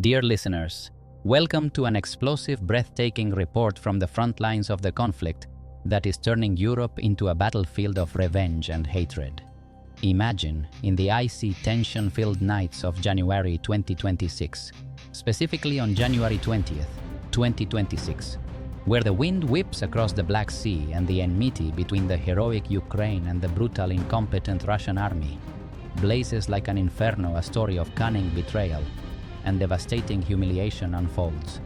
Dear listeners, welcome to an explosive, breathtaking report from the front lines of the conflict that is turning Europe into a battlefield of revenge and hatred. Imagine, in the icy, tension-filled nights of January 2026, specifically on January 20th, 2026, where the wind whips across the Black Sea and the enmity between the heroic Ukraine and the brutal, incompetent Russian army blazes like an inferno, a story of cunning betrayal and devastating humiliation unfolds.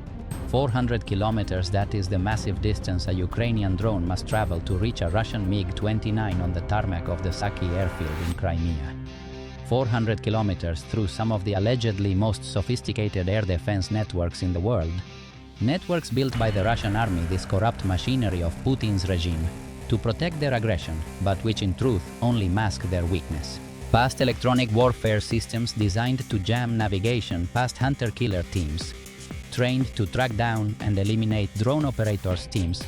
400 kilometers, that is the massive distance a Ukrainian drone must travel to reach a Russian MiG-29 on the tarmac of the Saki airfield in Crimea. 400 kilometers through some of the allegedly most sophisticated air defense networks in the world. Networks built by the Russian army, this corrupt machinery of Putin's regime, to protect their aggression, but which in truth only mask their weakness. Past electronic warfare systems designed to jam navigation past hunter-killer teams, trained to track down and eliminate drone operators' teams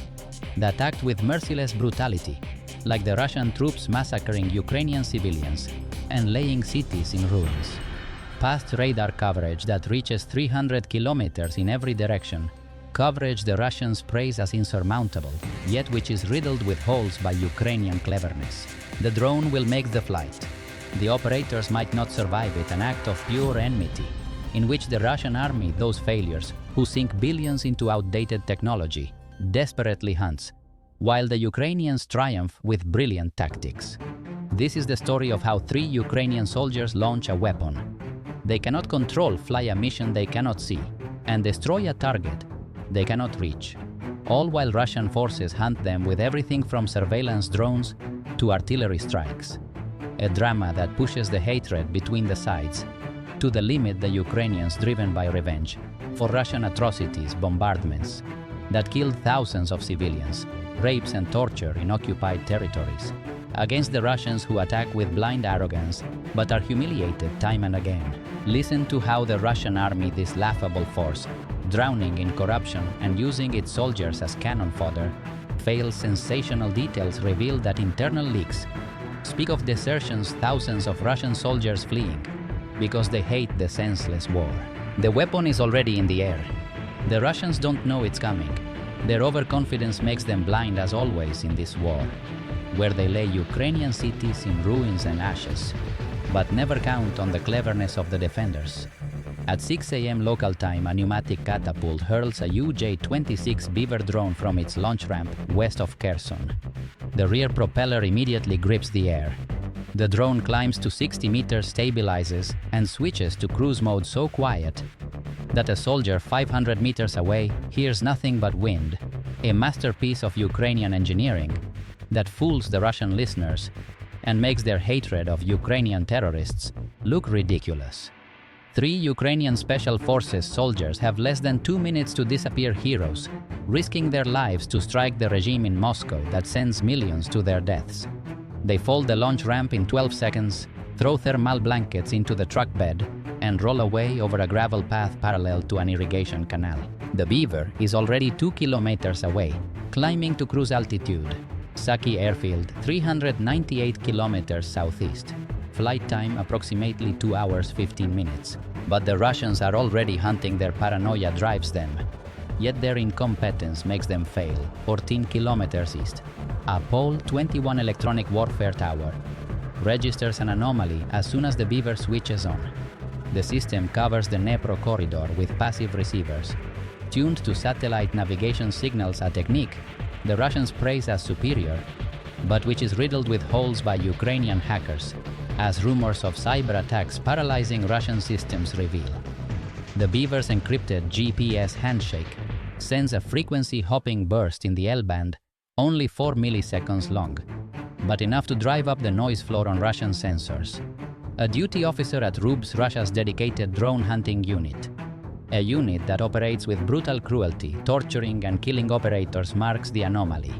that act with merciless brutality, like the Russian troops massacring Ukrainian civilians and laying cities in ruins. Past radar coverage that reaches 300 kilometers in every direction, coverage the Russians praise as insurmountable, yet which is riddled with holes by Ukrainian cleverness. The drone will make the flight. The operators might not survive it, an act of pure enmity, in which the Russian army, those failures, who sink billions into outdated technology, desperately hunts, while the Ukrainians triumph with brilliant tactics. This is the story of how 3 Ukrainian soldiers launch a weapon they cannot control, fly a mission they cannot see, and destroy a target they cannot reach, all while Russian forces hunt them with everything from surveillance drones to artillery strikes. A drama that pushes the hatred between the sides to the limit, the Ukrainians driven by revenge for Russian atrocities, bombardments that killed thousands of civilians, rapes and torture in occupied territories, against the Russians who attack with blind arrogance but are humiliated time and again. Listen to how the Russian army, this laughable force, drowning in corruption and using its soldiers as cannon fodder, fails. Sensational details reveal that internal leaks speak of desertions, thousands of Russian soldiers fleeing because they hate the senseless war. The weapon is already in the air. The Russians don't know it's coming. Their overconfidence makes them blind as always in this war, where they lay Ukrainian cities in ruins and ashes, but never count on the cleverness of the defenders. At 6 a.m. local time, a pneumatic catapult hurls a UJ-26 Beaver drone from its launch ramp west of Kherson. The rear propeller immediately grips the air. The drone climbs to 60 meters, stabilizes, and switches to cruise mode so quiet that a soldier 500 meters away hears nothing but wind, a masterpiece of Ukrainian engineering that fools the Russian listeners and makes their hatred of Ukrainian terrorists look ridiculous. 3 Ukrainian Special Forces soldiers have less than 2 minutes to disappear heroes, risking their lives to strike the regime in Moscow that sends millions to their deaths. They fold the launch ramp in 12 seconds, throw thermal blankets into the truck bed, and roll away over a gravel path parallel to an irrigation canal. The Beaver is already 2 kilometers away, climbing to cruise altitude. Saki airfield, 398 kilometers southeast. Flight time approximately 2 hours 15 minutes. But the Russians are already hunting. Their paranoia drives them. Yet their incompetence makes them fail. 14 kilometers east. A Pole 21 electronic warfare tower registers an anomaly as soon as the Beaver switches on. The system covers the Dnepro corridor with passive receivers, tuned to satellite navigation signals, a technique the Russians praise as superior, but which is riddled with holes by Ukrainian hackers, as rumors of cyber attacks paralyzing Russian systems reveal. The Beaver's encrypted GPS handshake sends a frequency-hopping burst in the L-band, only 4 milliseconds long, but enough to drive up the noise floor on Russian sensors. A duty officer at RUBS, Russia's dedicated drone hunting unit, a unit that operates with brutal cruelty, torturing and killing operators, marks the anomaly.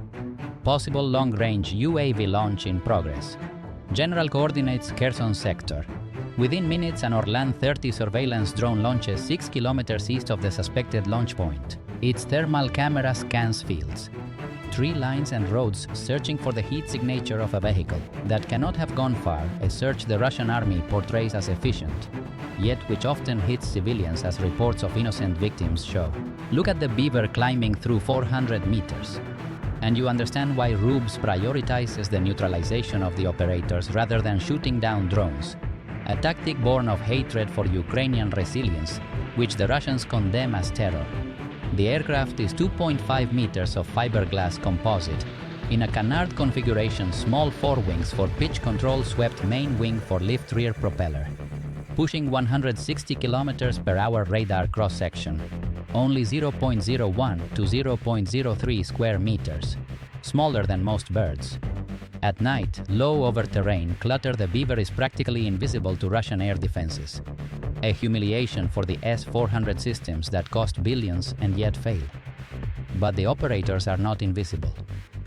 Possible long-range UAV launch in progress. General coordinates Kherson sector. Within minutes, an Orlan 30 surveillance drone launches 6 kilometers east of the suspected launch point. Its thermal camera scans fields, tree lines and roads, searching for the heat signature of a vehicle that cannot have gone far, a search the Russian army portrays as efficient, yet which often hits civilians as reports of innocent victims show. Look at the Beaver climbing through 400 meters. And you understand why Rubes prioritizes the neutralization of the operators rather than shooting down drones, a tactic born of hatred for Ukrainian resilience, which the Russians condemn as terror. The aircraft is 2.5 meters of fiberglass composite, in a canard configuration, small forewings for pitch control, swept main wing for lift rear propeller, pushing 160 km per hour radar cross-section, only 0.01 to 0.03 square meters, smaller than most birds. At night, low over terrain clutter, the Beaver is practically invisible to Russian air defenses, a humiliation for the S-400 systems that cost billions and yet fail. But the operators are not invisible.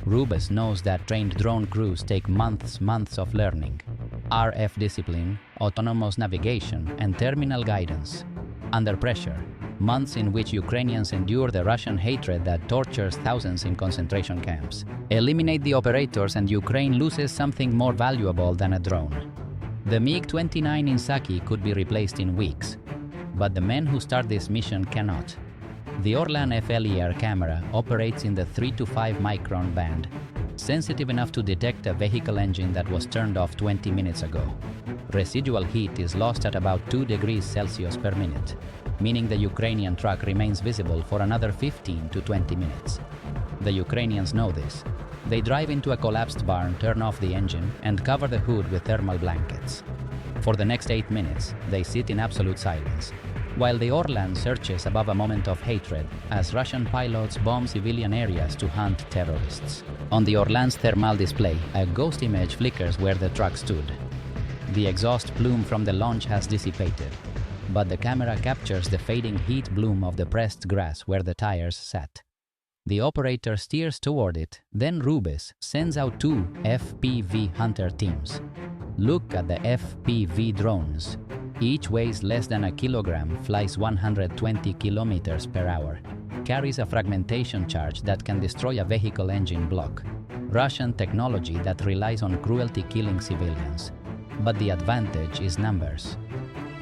Rubes knows that trained drone crews take months of learning, RF discipline, autonomous navigation, and terminal guidance. Under pressure, months in which Ukrainians endure the Russian hatred that tortures thousands in concentration camps. Eliminate the operators and Ukraine loses something more valuable than a drone. The MiG-29 in Saki could be replaced in weeks, but the men who start this mission cannot. The Orlan FLER camera operates in the 3 to 5 micron band, sensitive enough to detect a vehicle engine that was turned off 20 minutes ago. Residual heat is lost at about 2 degrees Celsius per minute, meaning the Ukrainian truck remains visible for another 15 to 20 minutes. The Ukrainians know this. They drive into a collapsed barn, turn off the engine, and cover the hood with thermal blankets. For the next 8 minutes, they sit in absolute silence, while the Orlan searches above a moment of hatred as Russian pilots bomb civilian areas to hunt terrorists. On the Orlan's thermal display, a ghost image flickers where the truck stood. The exhaust plume from the launch has dissipated, but the camera captures the fading heat bloom of the pressed grass where the tires sat. The operator steers toward it, then Rubes sends out 2 FPV hunter teams. Look at the FPV drones. Each weighs less than a kilogram, flies 120 kilometers per hour, carries a fragmentation charge that can destroy a vehicle engine block. Russian technology that relies on cruelty killing civilians. But the advantage is numbers.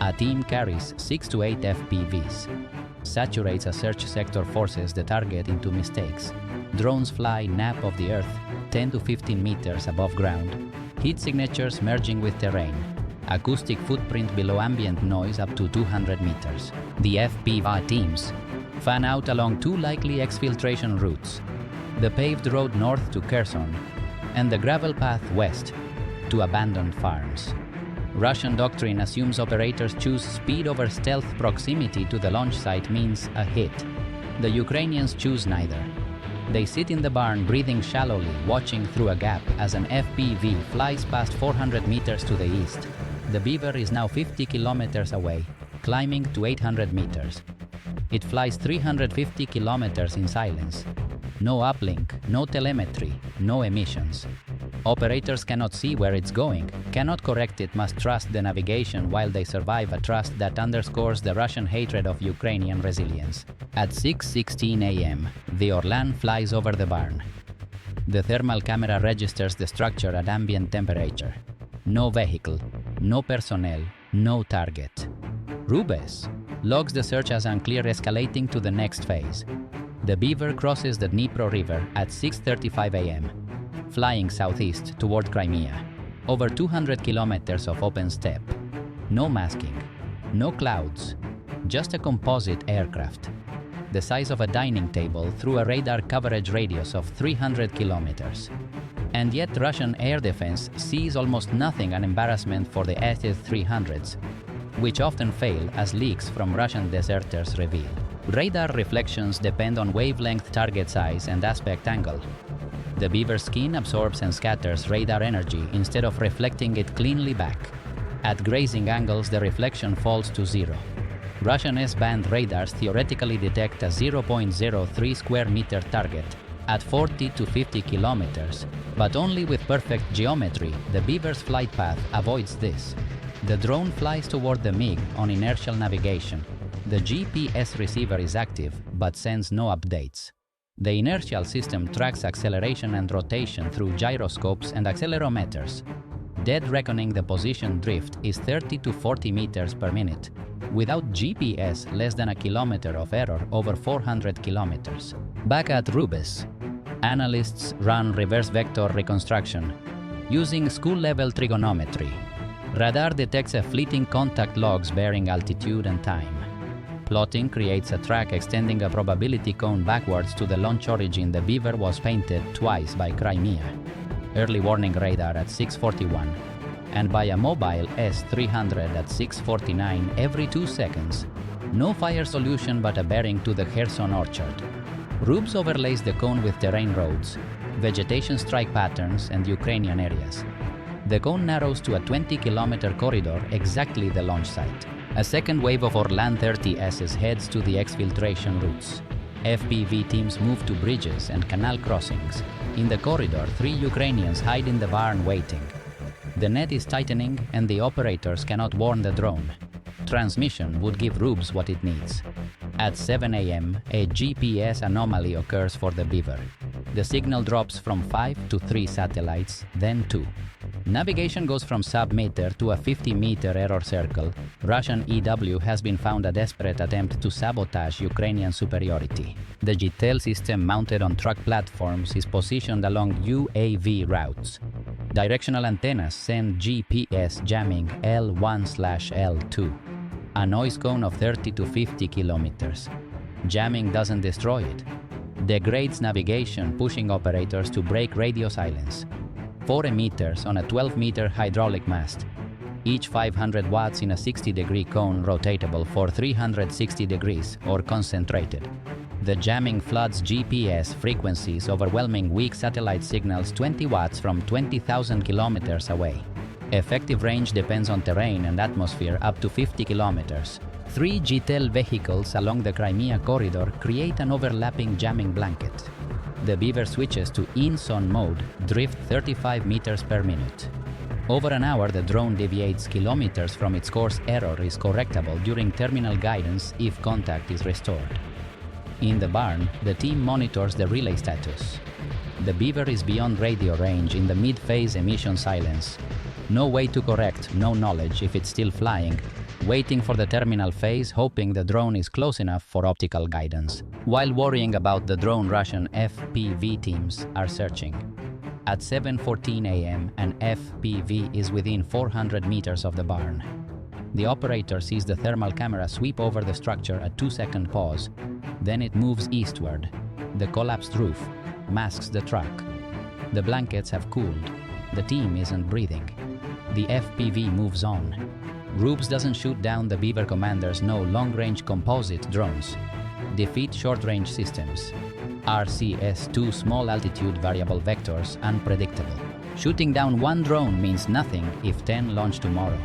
A team carries 6 to 8 FPVs. Saturates a search sector, forces the target into mistakes. Drones fly nap of the earth, 10 to 15 meters above ground. Heat signatures merging with terrain. Acoustic footprint below ambient noise up to 200 meters. The FPV teams fan out along 2 likely exfiltration routes: the paved road north to Kherson and the gravel path west to abandoned farms. Russian doctrine assumes operators choose speed over stealth. Proximity to the launch site means a hit. The Ukrainians choose neither. They sit in the barn, breathing shallowly, watching through a gap as an FPV flies past 400 meters to the east. The Beaver is now 50 kilometers away, climbing to 800 meters. It flies 350 kilometers in silence. No uplink, no telemetry, no emissions. Operators cannot see where it's going, cannot correct it, must trust the navigation while they survive, a trust that underscores the Russian hatred of Ukrainian resilience. At 6:16 a.m., the Orlan flies over the barn. The thermal camera registers the structure at ambient temperature. No vehicle, no personnel, no target. Rubes logs the search as unclear, escalating to the next phase. The Beaver crosses the Dnipro River at 6:35 a.m., flying southeast toward Crimea, over 200 kilometers of open steppe. No masking, no clouds, just a composite aircraft, the size of a dining table through a radar coverage radius of 300 kilometers. And yet Russian air defense sees almost nothing, an embarrassment for the S-300s, which often fail as leaks from Russian deserters reveal. Radar reflections depend on wavelength, target size, and aspect angle. The Beaver skin absorbs and scatters radar energy instead of reflecting it cleanly back. At grazing angles, the reflection falls to zero. Russian S-band radars theoretically detect a 0.03 square meter target at 40 to 50 kilometers, but only with perfect geometry. The Beaver's flight path avoids this. The drone flies toward the MiG on inertial navigation. The GPS receiver is active, but sends no updates. The inertial system tracks acceleration and rotation through gyroscopes and accelerometers. dead reckoning the position drift is 30 to 40 meters per minute. Without GPS, less than a kilometer of error over 400 kilometers. Back at Rubis, analysts run reverse vector reconstruction using school-level trigonometry. Radar detects a fleeting contact logs bearing altitude and time. Plotting creates a track extending a probability cone backwards to the launch origin. The Beaver was painted twice by Crimea. Early warning radar at 6:41 and by a mobile S-300 at 6:49 every 2 seconds. No fire solution but a bearing to the Kherson orchard. Rubis overlays the cone with terrain roads, vegetation strike patterns and Ukrainian areas. The cone narrows to a 20-kilometer corridor, exactly the launch site. A second wave of Orlan 30Ss heads to the exfiltration routes. FPV teams move to bridges and canal crossings. In the corridor, 3 Ukrainians hide in the barn waiting. The net is tightening and the operators cannot warn the drone. Transmission would give Rubis what it needs. At 7 a.m., a GPS anomaly occurs for the Beaver. The signal drops from 5 to 3 satellites, then 2. Navigation goes from sub-meter to a 50-meter error circle. Russian EW has been found a desperate attempt to sabotage Ukrainian superiority. The GTEL system mounted on truck platforms is positioned along UAV routes. Directional antennas send GPS jamming L1/L2. A noise cone of 30 to 50 kilometers. Jamming doesn't destroy it. Degrades navigation, pushing operators to break radio silence. 4 emitters on a 12-meter hydraulic mast. Each 500 watts in a 60-degree cone, rotatable for 360 degrees or concentrated. The jamming floods GPS frequencies, overwhelming weak satellite signals 20 watts from 20,000 kilometers away. Effective range depends on terrain and atmosphere, up to 50 kilometers. 3 GTEL vehicles along the Crimea corridor create an overlapping jamming blanket. The Beaver switches to in-zone mode, drift 35 meters per minute. Over an hour, the drone deviates kilometers from its course. Error is correctable during terminal guidance if contact is restored. In the barn, the team monitors the relay status. The Beaver is beyond radio range in the mid-phase emission silence. No way to correct, no knowledge if it's still flying. Waiting for the terminal phase, hoping the drone is close enough for optical guidance. While worrying about the drone, Russian FPV teams are searching. At 7:14 a.m., an FPV is within 400 meters of the barn. The operator sees the thermal camera sweep over the structure, a 2-second pause. Then it moves eastward. The collapsed roof masks the truck. The blankets have cooled. The team isn't breathing. The FPV moves on. Rubis doesn't shoot down the Beaver commanders, no long-range composite drones. Defeat short-range systems. RCS-2 small-altitude variable vectors, unpredictable. Shooting down 1 drone means nothing if 10 launch tomorrow.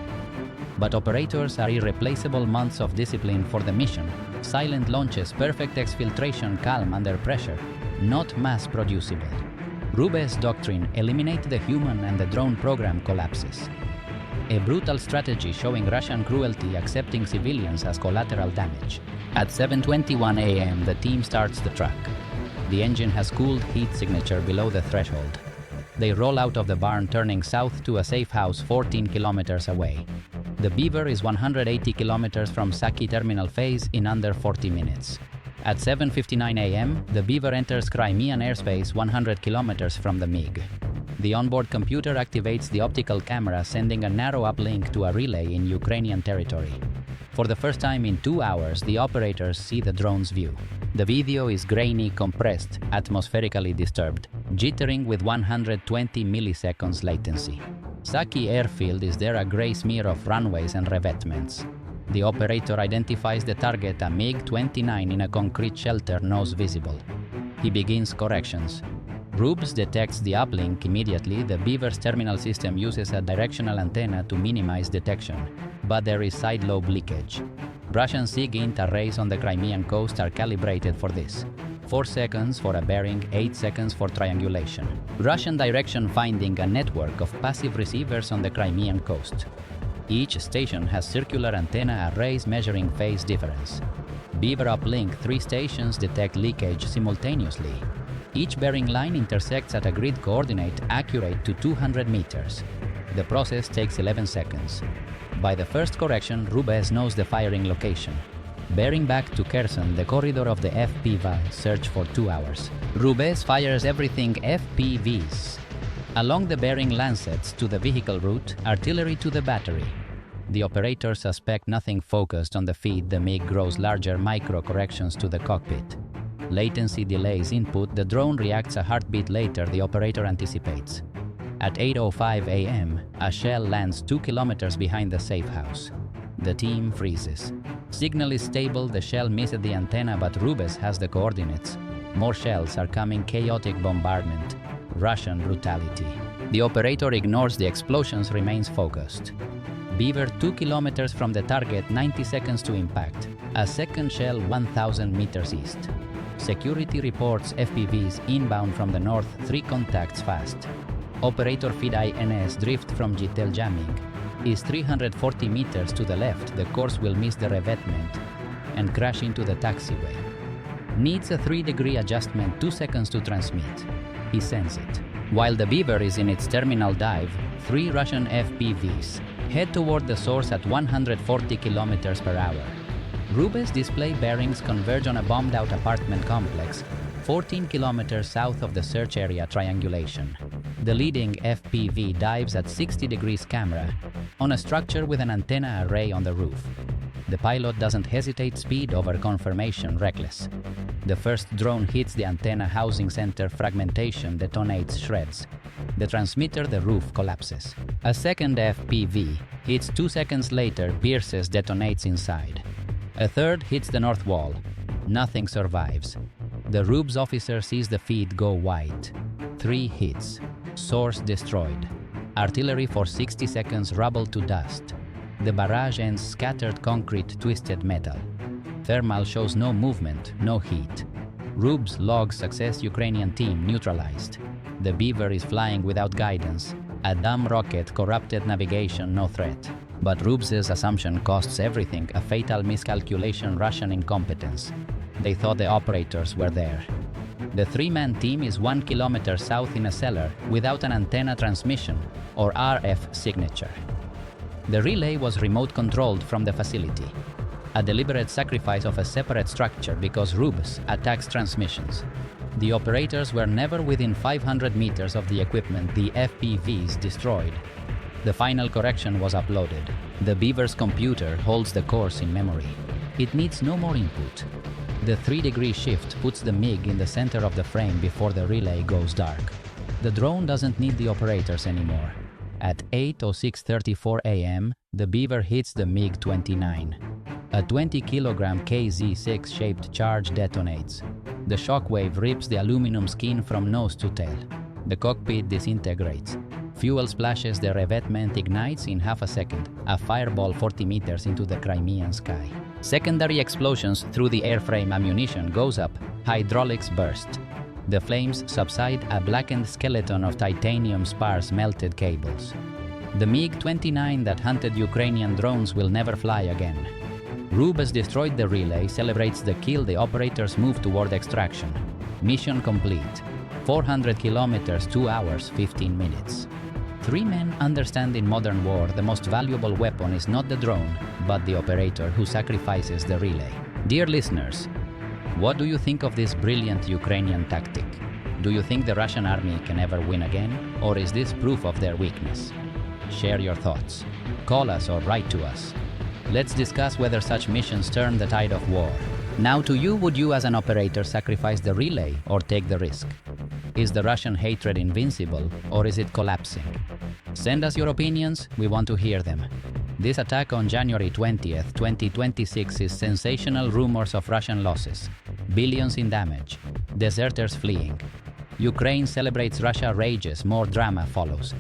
But operators are irreplaceable. Months of discipline for the mission. Silent launches, perfect exfiltration, calm under pressure. Not mass-producible. Rubis' doctrine, eliminate the human and the drone program collapses. A brutal strategy showing Russian cruelty, accepting civilians as collateral damage. At 7:21 a.m., the team starts the truck. The engine has cooled, heat signature below the threshold. They roll out of the barn, turning south to a safe house 14 kilometers away. The Beaver is 180 kilometers from Saki terminal phase in under 40 minutes. At 7:59 a.m., the Beaver enters Crimean airspace 100 kilometers from the MiG. The onboard computer activates the optical camera, sending a narrow uplink to a relay in Ukrainian territory. For the first time in 2 hours, the operators see the drone's view. The video is grainy, compressed, atmospherically disturbed, jittering with 120 milliseconds latency. Saki airfield is there, a gray smear of runways and revetments. The operator identifies the target, a MiG-29 in a concrete shelter, nose visible. He begins corrections. Rubis detects the uplink immediately. The Beaver's terminal system uses a directional antenna to minimize detection, but there is side lobe leakage. Russian SIGINT arrays on the Crimean coast are calibrated for this. 4 seconds for a bearing, 8 seconds for triangulation. Russian direction finding a network of passive receivers on the Crimean coast. Each station has circular antenna arrays measuring phase difference. Beaver uplink, 3 stations detect leakage simultaneously. Each bearing line intersects at a grid coordinate accurate to 200 meters. The process takes 11 seconds. By the first correction, Rubes knows the firing location. Bearing back to Kherson, the corridor of the FPV search for 2 hours. Rubes fires everything FPVs. Along the bearing lancets to the vehicle route, artillery to the battery. The operators suspect nothing focused on the feed. The MiG grows larger micro corrections to the cockpit. Latency delays input. The drone reacts a heartbeat later, the operator anticipates. At 8:05 a.m., a shell lands 2 kilometers behind the safe house. The team freezes. Signal is stable, the shell missed the antenna, but Rubes has the coordinates. More shells are coming, chaotic bombardment. Russian brutality. The operator ignores the explosions, remains focused. Beaver 2 kilometers from the target, 90 seconds to impact. A second shell 1,000 meters east. Security reports FPVs inbound from the north, 3 contacts fast. Operator feed INS drift from GTEL jamming. Is 340 meters to the left, the course will miss the revetment and crash into the taxiway. Needs a 3-degree adjustment, 2 seconds to transmit. He sends it. While the Beaver is in its terminal dive, 3 Russian FPVs head toward the source at 140 kilometers per hour. Rubes display bearings converge on a bombed-out apartment complex, 14 kilometers south of the search area triangulation. The leading FPV dives at 60 degrees camera on a structure with an antenna array on the roof. The pilot doesn't hesitate, speed over confirmation, reckless. The first drone hits the antenna housing center, fragmentation detonates shreds. The transmitter, the roof collapses. A second FPV hits 2 seconds later, pierces, detonates inside. A third hits the north wall. Nothing survives. The Rubes officer sees the feed go white. 3 hits. Source destroyed. Artillery for 60 seconds, rubble to dust. The barrage ends, scattered concrete, twisted metal. Thermal shows no movement, no heat. Rubes logs success, Ukrainian team neutralized. The Beaver is flying without guidance. A dumb rocket, corrupted navigation, no threat. But Rubes' assumption costs everything, a fatal miscalculation, Russian incompetence. They thought the operators were there. The 3-man team is 1 kilometer south in a cellar without an antenna transmission or RF signature. The relay was remote controlled from the facility. A deliberate sacrifice of a separate structure because Rubes attacks transmissions. The operators were never within 500 meters of the equipment, the FPVs destroyed. The final correction was uploaded. The Beaver's computer holds the course in memory. It needs no more input. The 3-degree shift puts the MiG in the center of the frame before the relay goes dark. The drone doesn't need the operators anymore. At 8:34 a.m., the Beaver hits the MiG-29. A 20-kilogram KZ-6-shaped charge detonates. The shockwave rips the aluminum skin from nose to tail. The cockpit disintegrates. Fuel splashes, the revetment ignites in half a second, a fireball 40 meters into the Crimean sky. Secondary explosions through the airframe, ammunition goes up, hydraulics burst. The flames subside, a blackened skeleton of titanium spars, melted cables. The MiG-29 that hunted Ukrainian drones will never fly again. Rubes destroyed the relay, celebrates the kill, the operators move toward extraction. Mission complete. 400 kilometers, 2 hours, 15 minutes. 3 men understand in modern war the most valuable weapon is not the drone, but the operator who sacrifices the relay. Dear listeners, what do you think of this brilliant Ukrainian tactic? Do you think the Russian army can ever win again, or is this proof of their weakness? Share your thoughts. Call us or write to us. Let's discuss whether such missions turn the tide of war. Now to you, would you as an operator sacrifice the relay or take the risk? Is the Russian hatred invincible, or is it collapsing? Send us your opinions, we want to hear them. This attack on January 20th, 2026 is sensational. Rumors of Russian losses. Billions in damage. Deserters fleeing. Ukraine celebrates, Russia rages, more drama follows.